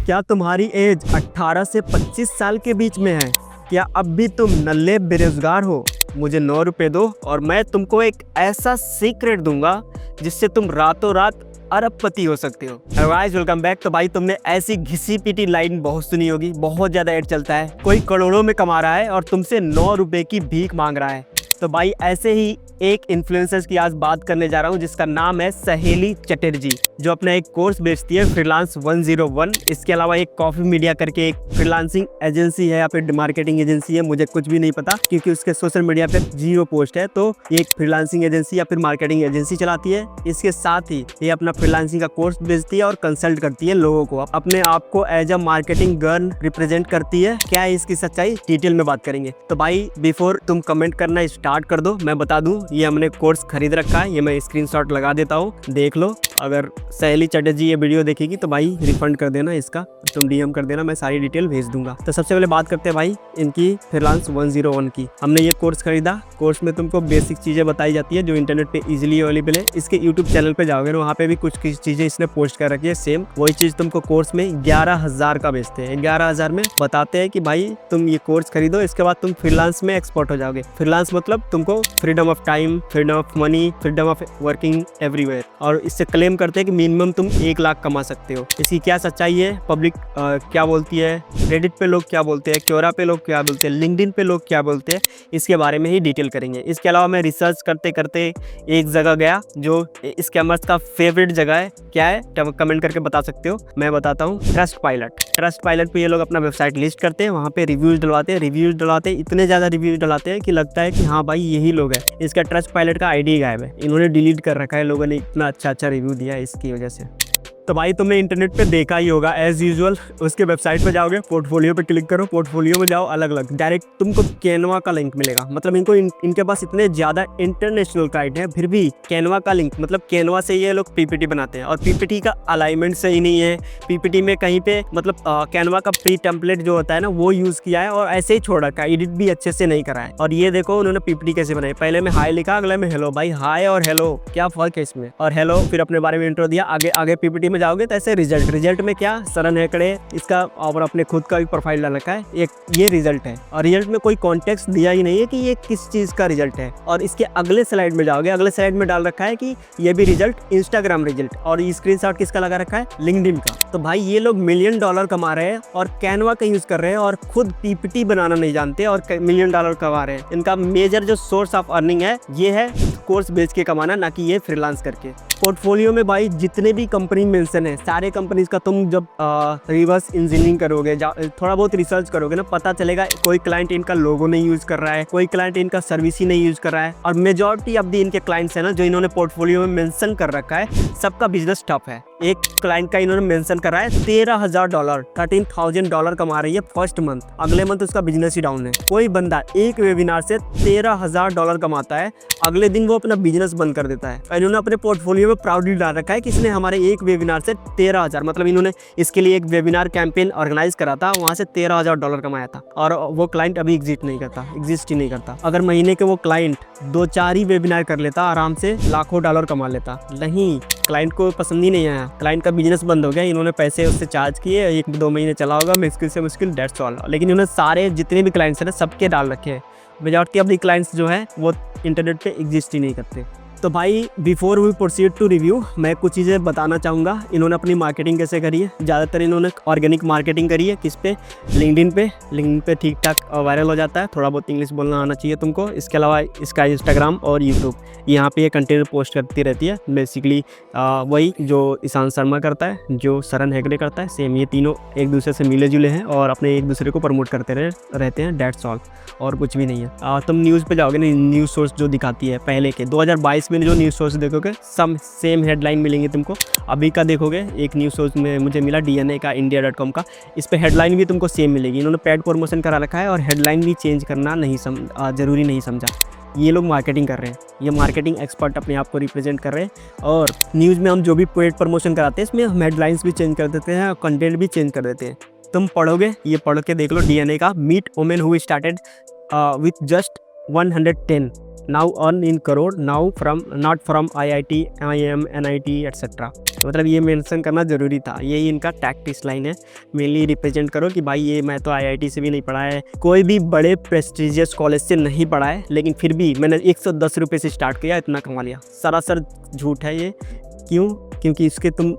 क्या तुम्हारी एज 18 से 25 साल के बीच में है? क्या अब भी तुम नल्ले बेरोजगार हो? मुझे 9 रुपए दो और मैं तुमको एक ऐसा सीक्रेट दूंगा जिससे तुम रातों रात अरबपति हो सकते हो। Guys welcome back. तो भाई तुमने ऐसी घिसी पिटी लाइन बहुत सुनी होगी, बहुत ज़्यादा ऐड चलता है। कोई करोड़ों में कमा रहा है और तुमसे 9 रुपए की भीख मांग रहा है। तो भाई ऐसे ही एक इन्फ्लुएंसर की आज बात करने जा रहा हूँ जिसका नाम है सहेली चटर्जी, जो अपना एक कोर्स बेचती है फ्रीलांस 101। इसके अलावा एक कॉफी मीडिया करके एक फ्रीलांसिंग एजेंसी है या फिर मार्केटिंग एजेंसी है, मुझे कुछ भी नहीं पता क्योंकि उसके सोशल मीडिया पे 0 पोस्ट है। तो ये एक फ्रीलांसिंग एजेंसी या फिर मार्केटिंग एजेंसी चलाती है। इसके साथ ही ये अपना फ्रीलांसिंग का कोर्स बेचती है और कंसल्ट करती है लोगों को, अपने आप को as a marketing girl represent करती है। क्या है इसकी सच्चाई, डिटेल में बात करेंगे। तो भाई बिफोर तुम कमेंट करना स्टार्ट कर दो, मैं बता दूं ये हमने कोर्स खरीद रखा है। ये मैं स्क्रीनशॉट लगा देता हूँ, देख लो। अगर सहेली चटर्जी ये वीडियो देखेगी तो भाई रिफंड कर देना, इसका तुम डीएम कर देना, मैं सारी डिटेल भेज दूंगा। तो सबसे पहले बात करते हैं भाई इनकी फ्रीलांस 101 की। हमने ये कोर्स खरीदा। कोर्स में तुमको बेसिक चीज़ें बताई जाती है जो इंटरनेट पे इजीली अवेलेबल है। इसके यूट्यूब चैनल पे जाओगे ना, वहाँ पे भी कुछ चीज़ें इसने पोस्ट कर रखी है। सेम वही चीज़ तुमको कोर्स में 11,000 का बेचते हैं। 11,000 में बताते हैं कि भाई तुम ये कोर्स खरीदो, इसके बाद तुम फ्रीलांस में एक्सपर्ट हो जाओगे। फ्रीलांस मतलब तुमको freedom of time, freedom of money, freedom of working everywhere. और इससे क्लेम करते हैं कि मिनिमम तुम 1 लाख कमा सकते हो। इसकी क्या सच्चाई है, पब्लिक क्या बोलती है, रेडिट पे लोग क्या बोलते हैं, क्योरा पे लोग क्या बोलते हैं, लिंक्डइन पे लोग क्या बोलते हैं, इसके बारे में ही डिटेल करेंगे। इसके अलावा मैं रिसर्च करते करते एक जगह गया जो स्कैमर्स का फेवरेट जगह है। क्या है कमेंट करके बता सकते हो, मैं बताता हूँ। ट्रस्ट पायलट पे ये लोग अपना वेबसाइट लिस्ट करते हैं, वहाँ पे रिव्यूज डलवाते हैं। इतने ज़्यादा रिव्यूज डलाते हैं कि लगता है कि हाँ भाई यही लोग हैं। इसका ट्रस्ट पायलट का आईडी गायब है, इन्होंने डिलीट कर रखा है। लोगों ने इतना अच्छा रिव्यू दिया है इसकी वजह से। तो भाई तुमने इंटरनेट पे देखा ही होगा एज यूजुअल। उसके वेबसाइट पे जाओगे, पोर्टफोलियो पे क्लिक करो, पोर्टफोलियो में जाओ, अलग अलग डायरेक्ट तुमको कैनवा का लिंक मिलेगा। मतलब इनके पास इतने ज़्यादा इंटरनेशनल क्लाइंट है, फिर भी कैनवा का लिंक, मतलब कैनवा से ये लोग पीपीटी बनाते हैं और पीपीटी का अलाइनमेंट सही नहीं है। पीपीटी में कहीं पे मतलब कैनवा का प्री टेम्पलेट जो होता है ना वो यूज़ किया है और ऐसे ही छोड़ रखा है, एडिट भी अच्छे से नहीं करा है। और ये देखो उन्होंने पीपीटी कैसे बनाई, पहले में हाई लिखा, अगले में हेलो। भाई हाई और हेलो क्या फर्क है इसमें, और हेलो फिर अपने बारे में इंट्रो दिया। आगे पीपीटी में जाओगे तो ऐसे रिजल्ट में क्या सरन हेकड़े इसका और अपने खुद का भी प्रोफाइल डाल रखा है। एक ये रिजल्ट है और रिजल्ट में कोई कॉन्टेक्स्ट दिया ही नहीं है कि ये किस चीज का रिजल्ट है। और इसके अगले स्लाइड में जाओगे, अगले स्लाइड में डाल रखा है कि ये भी रिजल्ट इंस्टाग्राम रिजल्ट, और ये स्क्रीनशॉट किसका लगा रखा है, लिंक्डइन का। तो भाई ये लोग $1 मिलियन कमा रहे हैं और कैनवा का यूज कर रहे हैं और खुद पीपीटी बनाना नहीं जानते और $1 मिलियन कमा रहे हैं। इनका मेजर जो सोर्स ऑफ अर्निंग है ये है कोर्स बेच के कमाना, ना कि ये फ्रीलांस करके। पोर्टफोलियो में भाई जितने भी कंपनी मेंशन है, सारे कंपनीज का तुम जब रिवर्स इंजीनियरिंग करोगे, थोड़ा बहुत रिसर्च करोगे ना, पता चलेगा कोई क्लाइंट इनका लोगो नहीं यूज कर रहा है, कोई क्लाइंट इनका सर्विस ही नहीं यूज कर रहा है। और मेजॉरिटी ऑफ द इनके क्लाइंट्स है ना जो इन्होंने पोर्टफोलियो में मेंशन कर रखा है, सबका बिजनेस टफ है। एक क्लाइंट का इन्होंने मेंशन करा है $13,000, $13,000 कमा रही है फर्स्ट मंथ, अगले मंथ उसका बिजनेस ही डाउन है। कोई बंदा एक वेबिनार से $13,000 कमाता है, अगले दिन वो अपना बिजनेस बंद कर देता है। इन्होंने अपने पोर्टफोलियो में प्राउडली डाल रखा है कि इसने हमारे एक वेबिनार से 13,000, मतलब इन्होंने इसके लिए एक वेबिनार कैंपेन ऑर्गेनाइज करा था, वहां से $13,000 कमाया था। और वो क्लाइंट अभी एग्जिस्ट ही नहीं करता। अगर महीने के वो क्लाइंट 2-4 ही वेबिनार कर लेता, आराम से लाखों डॉलर कमा लेता। नहीं, क्लाइंट को पसंद ही नहीं आया, क्लाइंट का बिजनेस बंद हो गया। इन्होंने पैसे उससे चार्ज किए, 1-2 महीने चला होगा मुश्किल से मुश्किल, दैट्स ऑल। लेकिन इन्होंने सारे जितने भी क्लाइंट्स हैं ना सबके डाल रखे हैं। मेजॉरिटी ऑफ द क्लाइंट्स जो है वो इंटरनेट पे एग्जिस्ट ही नहीं करते। तो भाई before we proceed to review, मैं कुछ चीज़ें बताना चाहूँगा। इन्होंने अपनी मार्केटिंग कैसे करी है, ज़्यादातर इन्होंने ऑर्गेनिक मार्केटिंग करी है। किस पे, लिंक्डइन पे ठीक ठाक वायरल हो जाता है। थोड़ा बहुत इंग्लिश बोलना आना चाहिए तुमको। इसके अलावा इसका इंस्टाग्राम और यूट्यूब, यहाँ पे ये कंटेंट पोस्ट करती रहती है। बेसिकली वही जो ईशांत शर्मा करता है, जो सरन हेगड़े करता है, सेम ये तीनों एक दूसरे से मिले जुले हैं और अपने एक दूसरे को प्रमोट करते रहते हैं, दैट्स ऑल, और कुछ भी नहीं है। तुम न्यूज़ पे जाओगे ना, न्यूज़ सोर्स जो दिखाती है पहले के 2022 में जो न्यूज़ सोर्स देखोगे सब सेम हेडलाइन मिलेंगे तुमको। अभी का देखोगे एक न्यूज़ सोर्स में मुझे मिला DNA का, India.com का, इस पे हेडलाइन भी तुमको सेम मिलेगी। इन्होंने पेड प्रमोशन करा रखा है और हेडलाइन भी चेंज करना ज़रूरी नहीं समझा। ये लोग मार्केटिंग कर रहे हैं, ये मार्केटिंग एक्सपर्ट अपने आप को रिप्रेजेंट कर रहे हैं। और न्यूज़ में हम जो भी पेड प्रमोशन कराते हैं इसमें हम हेडलाइंस भी चेंज कर देते हैं और कंटेंट भी चेंज कर देते हैं। तुम पढ़ोगे, ये पढ़ के देख लो DNA का, meet women who started with just 110 now earn in crore now from not from IIT IIM NIT etcetera. मतलब ये मेंशन करना ज़रूरी था, यही इनका टैक्टिक्स लाइन है। मेनली रिप्रेजेंट करो कि भाई ये मैं तो IIT से भी नहीं पढ़ा है, कोई भी बड़े प्रेस्टिजियस कॉलेज से नहीं पढ़ा है, लेकिन फिर भी मैंने 110 रुपये से स्टार्ट किया, इतना कमा लिया। सरासर झूठ है ये। क्यों? क्योंकि इसके तुम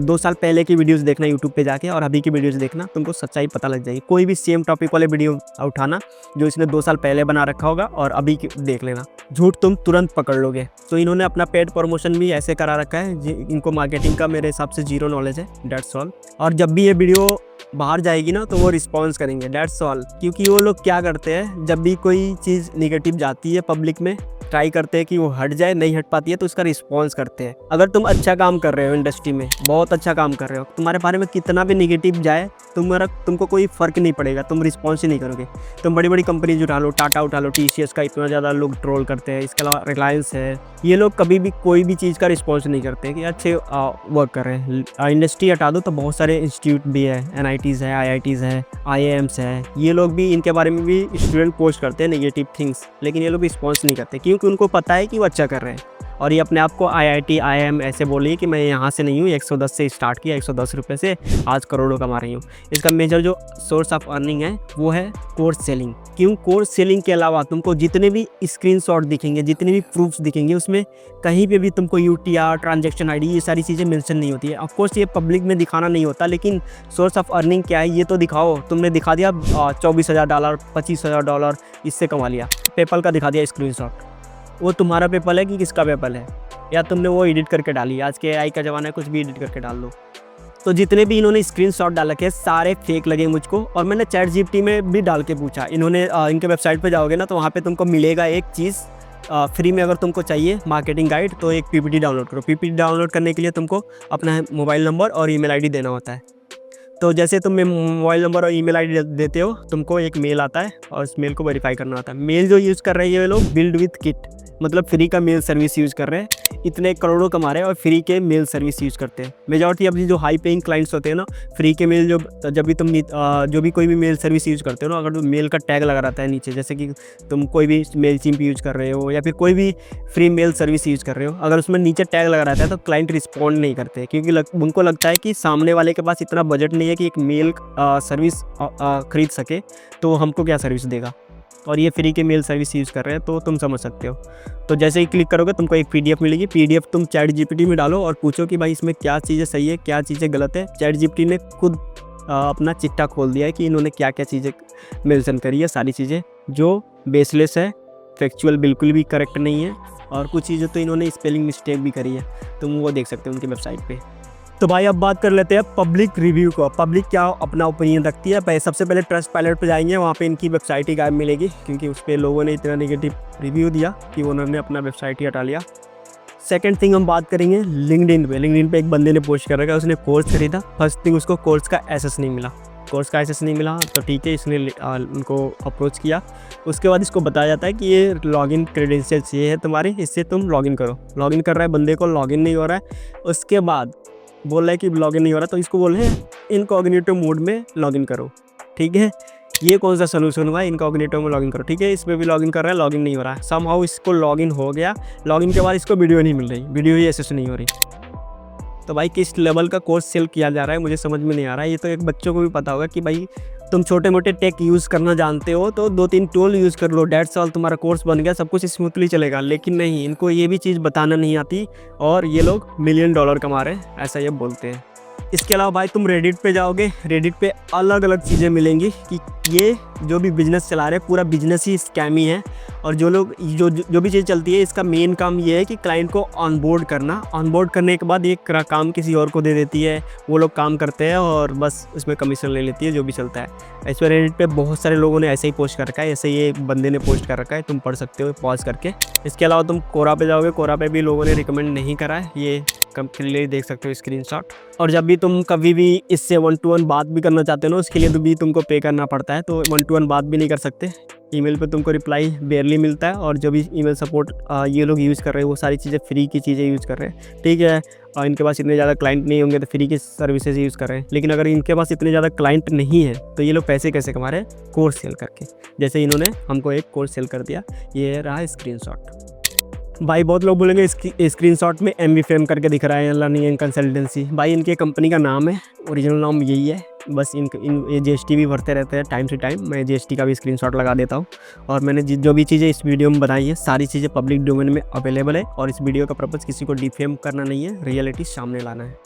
2 साल पहले की वीडियोस देखना यूट्यूब पे जाके और अभी की वीडियोस देखना, तुमको सच्चाई पता लग जाएगी। कोई भी सेम टॉपिक वाले वीडियो उठाना जो इसने 2 साल पहले बना रखा होगा और अभी देख लेना, झूठ तुम तुरंत पकड़ लोगे। तो इन्होंने अपना पेड प्रमोशन भी ऐसे करा रखा है, इनको मार्केटिंग का मेरे हिसाब से जीरो नॉलेज है, डेट्स ऑल। और जब भी ये वीडियो बाहर जाएगी ना तो वो रिस्पॉन्स करेंगे, डेट्स ऑल। क्योंकि वो लोग क्या करते हैं, जब भी कोई चीज़ निगेटिव जाती है पब्लिक में, ट्राई करते हैं कि वो हट जाए, नहीं हट पाती है तो उसका रिस्पॉन्स करते हैं। अगर तुम अच्छा काम कर रहे हो इंडस्ट्री में, बहुत अच्छा काम कर रहे हो, तुम्हारे बारे में कितना भी निगेटिव जाए तुमको कोई फ़र्क नहीं पड़ेगा, तुम रिस्पॉन्स ही नहीं करोगे। तुम बड़ी बड़ी कंपनीज उठा लो, टाटा उठा लो, TCS का इतना ज़्यादा लोग ट्रोल करते हैं, इसके अलावा रिलायंस है, ये लोग कभी भी कोई भी चीज़ का रिस्पॉन्स नहीं करते कि अच्छे वर्क कर रहे हैं। इंडस्ट्री हटा दो तो बहुत सारे इंस्टीट्यूट भी है, NITs है, IITs है, IIMs है, ये लोग भी, इनके बारे में भी स्टूडेंट पोस्ट करते हैं नेगेटिव थिंग्स, लेकिन ये लोग रिस्पॉन्स नहीं करते क्योंकि उनको पता है कि वो अच्छा कर रहे हैं। और ये अपने आप को IIT IIM ऐसे बोलिए कि मैं यहाँ से नहीं हूँ, 110 से स्टार्ट किया, 110 रुपये से आज करोड़ों कमा रही हूँ। इसका मेजर जो सोर्स ऑफ अर्निंग है वो है कोर्स सेलिंग। क्यों? कोर्स सेलिंग के अलावा तुमको जितने भी स्क्रीनशॉट दिखेंगे, जितने भी प्रूफ्स दिखेंगे, उसमें कहीं पे भी तुमको UTR, ट्रांजैक्शन ID, ये सारी चीज़ें मेंशन नहीं होती है। ऑफकोर्स ये पब्लिक में दिखाना नहीं होता, लेकिन सोर्स ऑफ अर्निंग क्या है ये तो दिखाओ। तुमने दिखा दिया $24,000, $25,000 इससे कमा लिया, पेपल का दिखा दिया स्क्रीनशॉट, वो तुम्हारा पेपल है कि किसका पेपल है, या तुमने वो एडिट करके डाली। आज के AI का ज़माना है, कुछ भी एडिट करके डाल दो। तो जितने भी इन्होंने स्क्रीनशॉट डाल रखे सारे फेक लगे मुझको, और मैंने ChatGPT में भी डाल के पूछा। इन्होंने इनके वेबसाइट पे जाओगे ना तो वहाँ पे तुमको मिलेगा एक चीज़ फ्री में, अगर तुमको चाहिए मार्केटिंग गाइड, तो एक PPT डाउनलोड करो। PPT डाउनलोड करने के लिए तुमको अपना मोबाइल नंबर और ईमेल ID देना होता है। तो जैसे तुम मोबाइल नंबर और ईमेल ID देते हो, तुमको एक मेल आता है और उस मेल को वेरीफाई करना होता है। मेल जो यूज़ कर रहे हैं ये लोग, बिल्ड विथ किट, मतलब फ्री का मेल सर्विस यूज़ कर रहे हैं। इतने करोड़ों कमा रहे हैं और फ्री के मेल सर्विस यूज़ करते हैं। मेजॉरिटी अपनी जो हाई पेइंग क्लाइंट्स होते हैं ना, फ्री के मेल जब भी तुम जो भी कोई भी मेल सर्विस यूज़ करते हो ना, अगर तो मेल का टैग लगा रहता है नीचे, जैसे कि तुम कोई भी मेल चिम्प यूज़ कर रहे हो या फिर कोई भी फ्री मेल सर्विस यूज़ कर रहे हो, अगर उसमें नीचे टैग लगा रहता है तो क्लाइंट रिस्पॉन्ड नहीं करते, क्योंकि उनको लगता है कि सामने वाले के पास इतना बजट नहीं है कि एक मेल सर्विस खरीद सके, तो हमको क्या सर्विस देगा। और ये फ्री के मेल सर्विस यूज़ कर रहे हैं, तो तुम समझ सकते हो। तो जैसे ही क्लिक करोगे तुमको एक PDF मिलेगी। PDF तुम ChatGPT में डालो और पूछो कि भाई इसमें क्या चीज़ें सही है, क्या चीज़ें गलत है। ChatGPT ने खुद अपना चिट्ठा खोल दिया है कि इन्होंने क्या क्या चीज़ें मेंशन करी है, सारी चीज़ें जो बेसलेस है, फैक्चुअल बिल्कुल भी करेक्ट नहीं है, और कुछ चीज़ें तो इन्होंने स्पेलिंग मिस्टेक भी करी है, तुम वो देख सकते हो उनकी वेबसाइट पे। तो भाई अब बात कर लेते हैं पब्लिक रिव्यू को, पब्लिक क्या अपना ओपिनियन रखती है। सबसे पहले ट्रस्टपाइलट पे जाएंगे, वहाँ पे इनकी वेबसाइट ही गायब मिलेगी, क्योंकि उस पर लोगों ने इतना नेगेटिव रिव्यू दिया कि उन्होंने अपना वेबसाइट ही हटा लिया। सेकंड थिंग हम बात करेंगे लिंक्डइन पे। लिंक्डइन पे एक बंदे ने पोस्ट कर रखा है, उसने कोर्स खरीदा। फर्स्ट थिंग, उसको कोर्स का एक्सेस नहीं मिला। कोर्स का एक्सेस नहीं मिला तो ठीक है, इसने उनको अप्रोच किया। उसके बाद इसको बताया जाता है कि ये लॉगिन क्रेडेंशियल्स ये है तुम्हारी, इससे तुम लॉगिन करो। लॉगिन कर रहा है, बंदे को लॉगिन नहीं हो रहा है। उसके बाद बोल रहा है कि लॉगिन नहीं हो रहा, तो इसको बोल रहे हैं इनकॉग्निटो मोड में लॉगिन करो। ठीक है, ये कौन सा सोल्यूशन हुआ, इनकॉग्निटो में लॉगिन करो। ठीक है, इस पर भी लॉगिन कर रहा है, लॉगिन नहीं हो रहा है। समहाउ इसको लॉगिन हो गया, लॉगिन के बाद इसको वीडियो नहीं मिल रही, वीडियो ही एक्सेस नहीं हो रही। तो भाई किस लेवल का कोर्स सेल किया जा रहा है मुझे समझ में नहीं आ रहा है। ये तो एक बच्चों को भी पता होगा कि भाई तुम छोटे मोटे टेक यूज़ करना जानते हो तो 2-3 टूल यूज़ कर लो, डेढ़ साल तुम्हारा कोर्स बन गया, सब कुछ स्मूथली चलेगा। लेकिन नहीं, इनको ये भी चीज़ बताना नहीं आती और ये लोग $1 मिलियन कमा रहे हैं, ऐसा ये बोलते हैं। इसके अलावा भाई तुम रेडिट पे जाओगे, रेडिट पे अलग अलग चीज़ें मिलेंगी कि ये जो भी बिज़नेस चला रहे हैं पूरा बिजनेस ही स्कैम ही है। और जो लोग जो भी चीज़ चलती है, इसका मेन काम ये है कि क्लाइंट को ऑनबोर्ड करना। ऑनबोर्ड करने के बाद ये काम किसी और को दे देती है, वो लोग काम करते हैं और बस उसमें कमीशन ले लेती है, जो भी चलता है। इस पर रेडिट पे बहुत सारे लोगों ने ऐसे ही पोस्ट कर रखा है, ऐसे ये बंदे ने पोस्ट कर रखा है, तुम पढ़ सकते हो पॉज करके। इसके अलावा तुम कोरा पे जाओगे, कोरा पे भी लोगों ने रिकमेंड नहीं करा है, ये क्लियरली देख सकते हो स्क्रीनशॉट। और जब भी तुम कभी भी इससे 1-to-1 बात भी करना चाहते हो ना, उसके लिए तो भी तुमको पे करना पड़ता है, तो 1-to-1 बात भी नहीं कर सकते। ईमेल पे तुमको रिप्लाई बेयरली मिलता है, और जो भी ईमेल सपोर्ट ये लोग यूज़ कर रहे हैं वो सारी चीज़ें फ्री की चीज़ें यूज़ कर रहे हैं, ठीक है। और इनके पास इतने ज़्यादा क्लाइंट नहीं होंगे तो फ्री की सर्विसेज यूज़ कर रहे हैं। लेकिन अगर इनके पास इतने ज़्यादा क्लाइंट नहीं है तो ये लोग पैसे कैसे कमा रहे हैं? कोर्स सेल करके। जैसे इन्होंने हमको एक कोर्स सेल कर दिया, ये रहा स्क्रीनशॉट। भाई बहुत लोग बोलेंगे स्क्रीनशॉट में MB फेम करके दिख रहा है लर्निंग एंड कंसल्टेंसी। भाई इनके कंपनी का नाम है, ओरिजिनल नाम यही है। बस इन ये GST भी भरते रहते हैं टाइम से टाइम। मैं GST का भी स्क्रीनशॉट लगा देता हूँ। और मैंने जो भी चीज़ें इस वीडियो में बनाई है सारी चीज़ें पब्लिक डोमेन में अवेलेबल है, और इस वीडियो का पर्पज़ किसी को डिफेम करना नहीं है, रियलिटी सामने लाना है।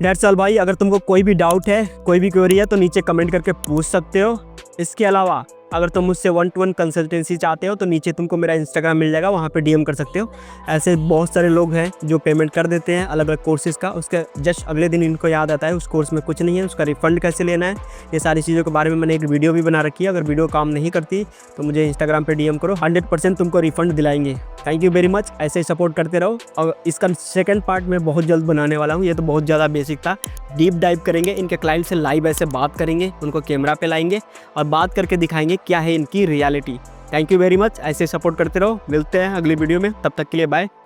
दैट्स ऑल भाई। अगर तुमको कोई भी डाउट है, कोई भी क्वेरी है तो नीचे कमेंट करके पूछ सकते हो। इसके अलावा अगर तुम मुझसे 1-to-1 कंसल्टेंसी चाहते हो तो नीचे तुमको मेरा इंस्टाग्राम मिल जाएगा, वहाँ पे DM कर सकते हो। ऐसे बहुत सारे लोग हैं जो पेमेंट कर देते हैं अलग अलग कोर्सेज़ का, उसके जस्ट अगले दिन इनको याद आता है उस कोर्स में कुछ नहीं है, उसका रिफ़ंड कैसे लेना है, ये सारी चीज़ों के बारे में मैंने एक वीडियो भी बना रखी है। अगर वीडियो काम नहीं करती तो मुझे इंस्टाग्राम पर DM करो, 100% तुमको रिफ़ंड दिलाएंगे। Thank you very much. ऐसे ही सपोर्ट करते रहो। और इसका सेकंड पार्ट मैं बहुत जल्द बनाने वाला हूँ। ये तो बहुत ज़्यादा बेसिक था, डीप डाइव करेंगे, इनके क्लाइंट से लाइव ऐसे बात करेंगे, उनको कैमरा पे लाएंगे और बात करके दिखाएंगे क्या है इनकी reality. Thank you very much. ऐसे सपोर्ट करते रहो। मिलते हैं अगली वीडियो में, तब तक के लिए बाय।